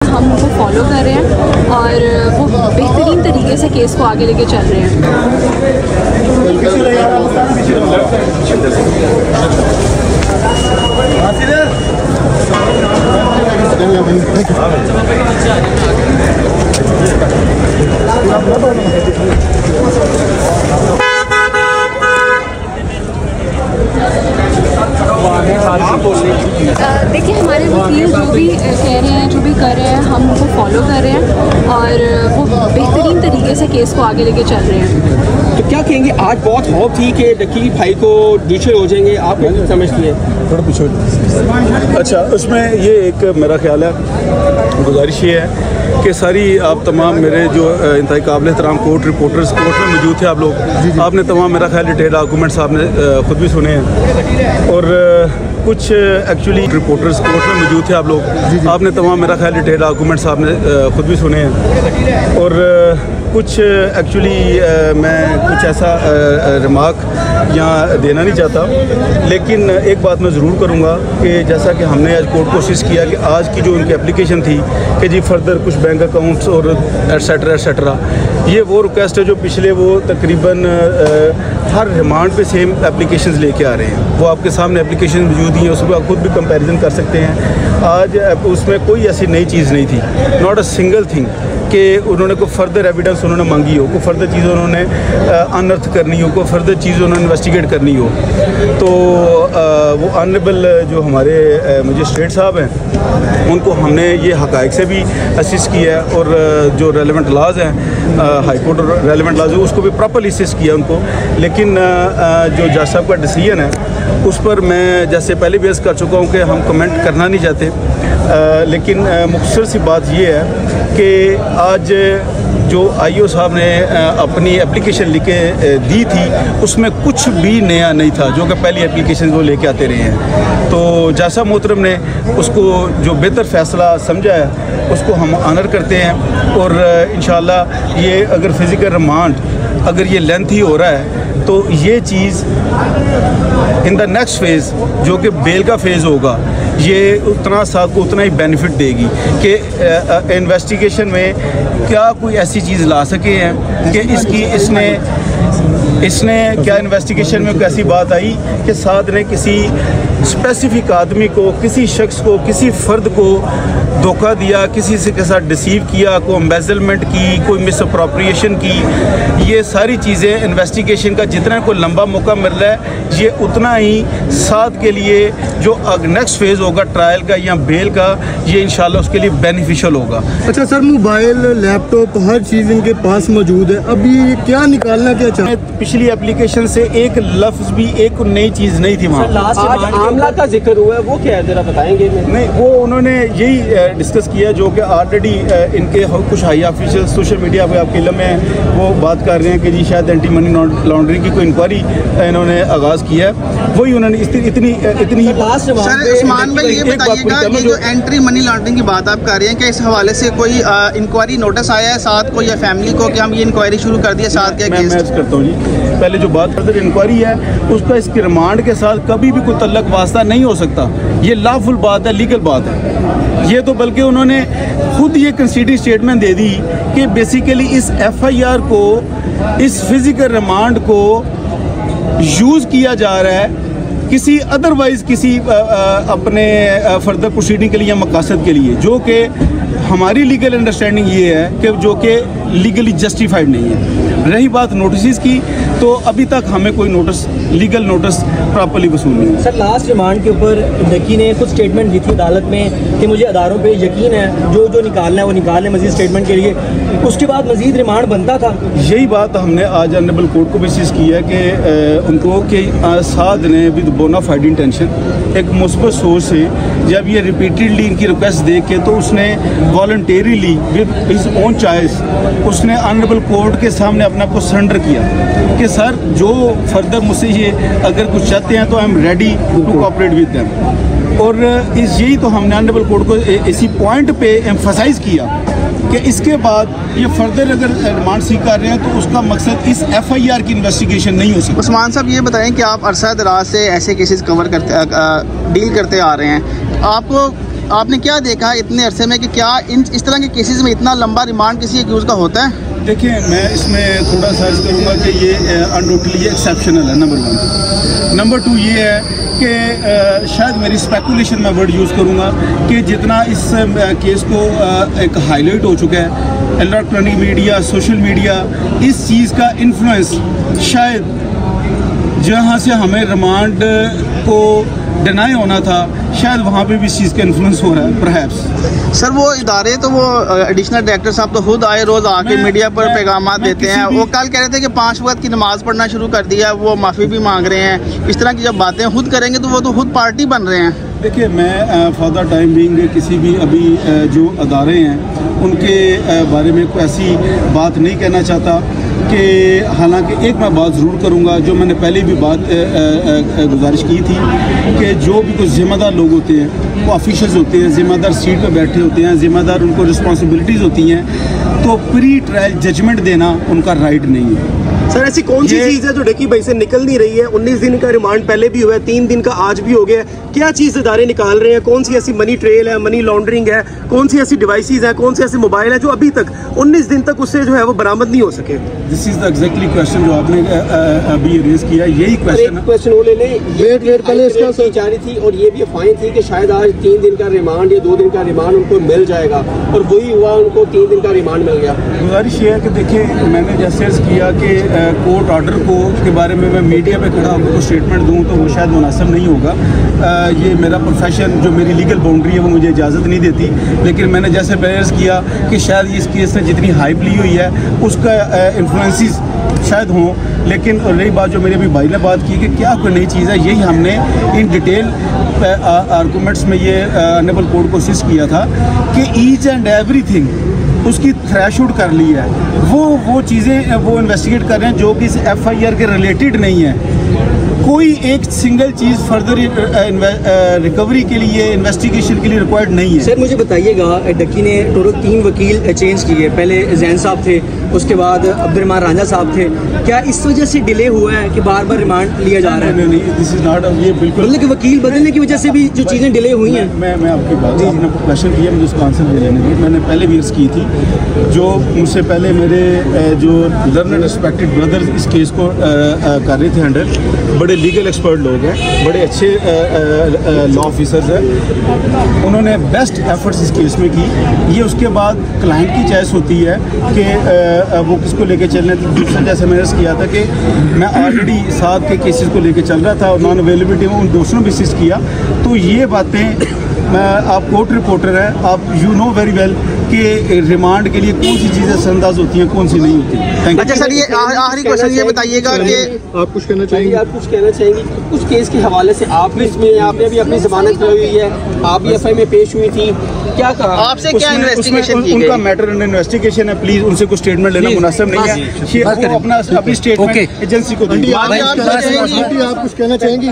हम उनको फॉलो कर रहे हैं और वो बेहतरीन तरीके से केस को आगे लेके चल रहे हैं। देखिए, हमारे वकील जो भी कह रहे हैं, जो भी कर रहे हैं, हम उनको फॉलो कर रहे हैं और वो बेहतरीन तरीके से केस को आगे लेके चल रहे हैं। तो क्या कहेंगे, आज बहुत होप थी कि डकी भाई को दूसरे हो जाएंगे, आप क्या समझती हैं? थोड़ा पीछे। अच्छा, उसमें ये एक मेरा ख्याल है, गुजारिश ये है कि सारी आप तमाम मेरे जो इंतहाई काबिल एहतराम कोर्ट रिपोर्टर्स कोर्ट में मौजूद थे, आप लोग आपने तमाम मेरा ख्याल डिटेल आर्गूमेंट्स आपने ख़ुद भी सुने हैं और कुछ एक्चुअली रिपोर्टर्स कोर्ट में मौजूद थे, आप लोग आपने तमाम मेरा ख्याल डिटेल आर्गूमेंट्स आपने ख़ुद भी सुने हैं और कुछ एक्चुअली मैं कुछ ऐसा रिमार्क यहाँ देना नहीं चाहता, लेकिन एक बात मैं ज़रूर करूँगा कि जैसा कि हमने आज कोर्ट कोशिश किया कि आज की जो उनकी एप्लीकेशन थी कि जी फर्दर कुछ बैंक अकाउंट्स और एटसेट्रा ये वो रिक्वेस्ट है जो पिछले वो तकरीबन हर रिमांड पे सेम एप्लीकेशंस लेके आ रहे हैं। वो आपके सामने एप्लीकेशन मौजूद ही है, उसमें आप खुद भी कंपैरिजन कर सकते हैं। आज उसमें कोई ऐसी नई चीज़ नहीं थी, नॉट अ सिंगल थिंग कि उन्होंने कोई फर्दर एविडेंस उन्होंने मांगी हो, कोई फर्दर चीज़ उन्होंने अनर्थ करनी हो, कोई फर्दर चीज़ उन्होंने इन्वेस्टिगेट करनी हो। तो वो ऑनरेबल जो हमारे मजिस्ट्रेट साहब हैं उनको हमने ये हक़ाइक़ से भी असिस्ट किया है और जो रेलेवेंट लॉज हैं हाई कोर्ट और रेलेवेंट लॉज है उसको भी प्रॉपर्ली असिस्ट किया उनको। लेकिन जो जज साहब का डिसीजन है उस पर मैं जैसे पहले भी अर्ज़ कर चुका हूँ कि हम कमेंट करना नहीं चाहते, लेकिन मुख्तसर सी बात ये है कि आज जो आईओ साहब ने अपनी एप्लीकेशन लिख के दी थी उसमें कुछ भी नया नहीं था, जो कि पहली एप्लीकेशन वो लेके आते रहे हैं। तो जैसा मोहतरम ने उसको जो बेहतर फ़ैसला समझा है उसको हम ऑनर करते हैं और इंशाअल्लाह ये अगर फिज़िकल रिमांड अगर ये लेंथी हो रहा है तो ये चीज़ इन द नेक्स्ट फेज़ जो कि बेल का फेज़ होगा ये उतना साथ को उतना ही बेनिफिट देगी कि इन्वेस्टिगेशन में क्या कोई ऐसी चीज़ ला सके हैं कि इसने क्या इन्वेस्टिगेशन में कैसी बात आई कि साथ ने किसी स्पेसिफिक आदमी को, किसी शख्स को, किसी फ़र्द को धोखा दिया, किसी से के साथ डिसीव किया, कोई एम्बेजलमेंट की, कोई मिसअप्रोप्रिएशन की। ये सारी चीज़ें इन्वेस्टिगेशन का जितना को लंबा मौका मिल रहा है ये उतना ही साथ के लिए जो नेक्स्ट फेज़ होगा ट्रायल का या बेल का ये इंशाल्लाह उसके लिए बेनिफिशियल होगा। अच्छा सर, मोबाइल, लैपटॉप हर चीज़ इनके पास मौजूद है, अभी ये क्या निकालना क्या चाहते हैं? पिछली एप्लीकेशन से एक लफ्ज़ भी एक नई चीज़ नहीं थी वहाँ। आज मामला का जिक्र हुआ है, वो क्या है ज़रा बताएंगे? नहीं, वो उन्होंने यही डिस्कस किया जो कि ऑलरेडी इनके कुछ हाई ऑफिशियल सोशल मीडिया पे आपके इल्म में वो बात कर रहे हैं कि जी शायद एंटी मनी लॉन्ड्रिंग की कोई इंक्वायरी इन्होंने आगाज़ किया है। वही उन्होंने इतनी सर उस्मान भाई ये बताइएगा कि जो एंटी मनी लॉन्ड्रिंग की बात आप कर रहे हैं कि इस हवाले से कोई इंक्वायरी नोटिस आया है साथ को या फैमिली को कि हम ये इंक्वायरी शुरू कर दिया साथ के? मैं करता हूँ जी, पहले जो बात फर्दर इंक्वायरी है उसका इसकी रिमांड के साथ कभी भी कोई तल्लक वास्ता नहीं हो सकता। ये लॉफुल बात है, लीगल बात है ये तो, बल्कि उन्होंने खुद ये कंसीडरी स्टेटमेंट दे दी कि बेसिकली इस एफआईआर को, इस फिजिकल रिमांड को यूज़ किया जा रहा है किसी अदरवाइज़ किसी अपने फर्दर प्रोसीडिंग के लिए या मकसद के लिए, जो कि हमारी लीगल अंडरस्टैंडिंग ये है कि जो कि लीगली जस्टिफाइड नहीं है। रही बात नोटिस की, तो अभी तक हमें कोई नोटिस, लीगल नोटिस प्रॉपर्ली वसूल नहीं है। सर लास्ट रिमांड के ऊपर डकी ने कुछ स्टेटमेंट दी थी अदालत में कि मुझे अदारों पे यकीन है, जो निकालना है वो निकाल लें मजीद स्टेटमेंट के लिए, उसके बाद मजीद रिमांड बनता था। यही बात हमने आज ऑनरेबल कोर्ट को भी सीज की है कि उनको कि साद ने विद बोनाफाइड इंटेंशन एक मुस्बत सोच से जब ये रिपीटेडली इनकी रिक्वेस्ट देख के तो उसने वॉलंटेरीली विद हिज ओन चॉइस उसने ऑनरेबल कोर्ट के सामने अपने आप को सरेंडर किया कि सर जो फर्दर मुझसे ये अगर कुछ चाहते हैं तो I am ready to cooperate with them. और यही तो हमने ऑनरेबल कोर्ट को इसी पॉइंट पे एम्फसाइज़ किया कि इसके बाद ये फर्दर अगर रिमांड सीख कर रहे हैं तो उसका मकसद इस एफआईआर की इन्वेस्टिगेशन नहीं हो सकती। उस्मान साहब ये बताएं कि आप अरसा दराज से ऐसे केसेस कवर करते डील करते आ रहे हैं, आपको आपने क्या देखा इतने अरसे में कि क्या इस तरह के केसेस में इतना लंबा रिमांड किसी एक्यूज का होता है? देखिए, मैं इसमें थोड़ा सा अर्ज करूँगा कि ये अनडोटली एक्सेप्शनल है, नंबर 1। नंबर 2 ये है कि शायद मेरी स्पेकुलेशन में वर्ड यूज़ करूँगा कि जितना इस केस को एक हाईलाइट हो चुका है इलेक्ट्रॉनिक मीडिया, सोशल मीडिया, इस चीज़ का इन्फ्लुएंस शायद जहाँ से हमें रिमांड को डिनाई होना था, शायद वहाँ पे भी इस चीज़ का इन्फ्लुएंस हो रहा है परहैप्स। सर वो इदारे तो वो एडिशनल डायरेक्टर साहब तो खुद आए रोज़ आके मीडिया पर पैगाम देते हैं। वो कल कह रहे थे कि 5 वक्त की नमाज़ पढ़ना शुरू कर दिया, वो माफ़ी भी मांग रहे हैं। इस तरह की जब बातें खुद करेंगे तो वो तो खुद पार्टी बन रहे हैं। देखिए, मैं फॉर द टाइम बीइंग किसी भी अभी जो अदारे हैं उनके बारे में कोई ऐसी बात नहीं कहना चाहता कि हालांकि एक मैं बात ज़रूर करूंगा जो मैंने पहले भी बात गुजारिश की थी कि जो भी कुछ ज़िम्मेदार लोग होते हैं वो ऑफिशियल्स होते हैं, ज़िम्मेदार सीट पर बैठे होते हैं, ज़िम्मेदार उनको रिस्पॉन्सिबिलिटीज़ होती हैं, तो प्री ट्रायल जजमेंट देना उनका राइट नहीं है। सर ऐसी कौन सी चीज़ है जो डकी भाई से निकल नहीं रही है? 19 दिन का रिमांड पहले भी हुआ है, 3 दिन का आज भी हो गया है। क्या चीज़ इदारे निकाल रहे हैं? कौन सी ऐसी मनी ट्रेल है, मनी लॉन्ड्रिंग है, कौन सी ऐसी डिवाइसेस है, कौन से ऐसे मोबाइल है जो अभी तक 19 दिन तक उससे जो है वो बरामद नहीं हो सके? This is the exactly question जो आपने अभी रेज किया, यही क्वेश्चन वो ले लें। वेट पहले इसका की जा रही थी और ये भी अफवाहें थी कि शायद आज 3 दिन का रिमांड या 2 दिन का रिमांड उनको मिल जाएगा, और वही हुआ, उनको 3 दिन का रिमांड मिल गया। गुजारिश ये है कि देखिए, मैंने जैसे अर्ज किया कि कोर्ट ऑर्डर के बारे में मैं मीडिया पे खड़ा होकर को स्टेटमेंट दूं तो वो शायद मुनासिब नहीं होगा। ये मेरा प्रोफेशन, जो मेरी लीगल बाउंड्री है वो मुझे इजाज़त नहीं देती। लेकिन मैंने जैसे प्रेयर्स किया कि शायद इस केस से जितनी हाइप ली हुई है उसका इन्फ्लुएंसेस शायद हों। लेकिन रही बात जो मेरे अभी भाई ने बात की कि क्या कोई नई चीज़ है, यही हमने इन डिटेल आर्गूमेंट्स में ये ऑनरेबल कोर्ट कोशिश किया था कि ईच एंड एवरीथिंग उसकी थ्रेशोल्ड कर ली है। वो चीज़ें वो इन्वेस्टिगेट कर रहे हैं जो कि इस FIR के रिलेटेड नहीं है। कोई एक सिंगल चीज़ फर्दर रिकवरी के लिए, इन्वेस्टिगेशन के लिए रिक्वायर्ड नहीं है। सर मुझे बताइएगा, डक्की ने टोटल 3 वकील चेंज किए। पहले जैन साहब थे, उसके बाद अब्दुर्रहमान रांझा साहब थे। क्या इस वजह से डिले हुआ है कि बार बार रिमांड लिया जा रहा है? नहीं, दिस इज नॉट, ये बिल्कुल मतलब कि वकील बदलने की वजह से भी जो चीज़ें डिले हुई हैं। मैं आपकी बात, आपने क्वेश्चन किया, मुझे उसका आंसर दे लेने की। मैंने पहले भी अर्ज़ की थी, जो मुझसे पहले मेरे जो लर्नड रिस्पेक्टेड ब्रदर्स इस केस को कर रहे थे हैंडल, बड़े लीगल एक्सपर्ट लोग हैं, बड़े अच्छे लॉ ऑफिसर्स हैं, उन्होंने बेस्ट एफर्ट्स इस केस में की। ये उसके बाद क्लाइंट की चॉइस होती है कि वो किसको लेके चलने। दूसरा जैसे मैंने किया था कि मैं ऑलरेडी साथ के केसेस को लेके चल रहा था और नॉन अवेलेबिलिटी में उन दूसरों भी असिस्ट किया। तो ये बातें, आप कोर्ट रिपोर्टर हैं, आप यू नो वेरी वेल कि रिमांड के लिए कौन सी चीज़ें असरअंदाज होती हैं, कौन सी नहीं होती। Thank you. अच्छा सर, ये आखिरी क्वेश्चन ये बताइएगा कि आप कुछ कहना चाहेंगे? आप कुछ कहना चाहेंगे कुछ केस के हवाले से? आप भी इसमें, आपने भी अपनी जमानत की हुई है, आप भी FI में पेश हुई थी, क्या कहा आपसे? क्या इन्वेस्टिगेशन की उनका मैटर अंडर इन्वेस्टिगेशन है, प्लीज उनसे कुछ स्टेटमेंट लेना मुनासिब नहीं है। वो अपना अपनी स्टेटमेंट एजेंसी को देंगे। आप कुछ कहना चाहेंगी?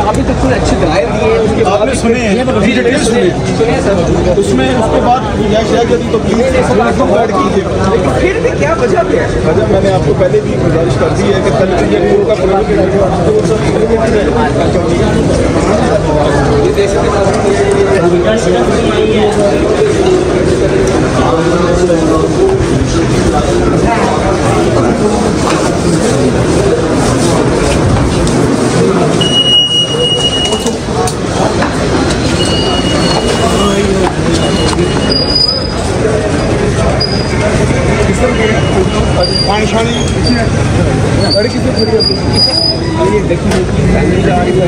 अभी तक कुछ अच्छे ड्राइव दिए, उसके बाद आपने सुने हैं, उसमें उसके बाद तो फिर भी क्या वजह है? वजह मैंने आपको पहले भी गुजारिश कर दी है कि कल पानी शानी लड़की से खड़ी होती है, देखिए जा रही है।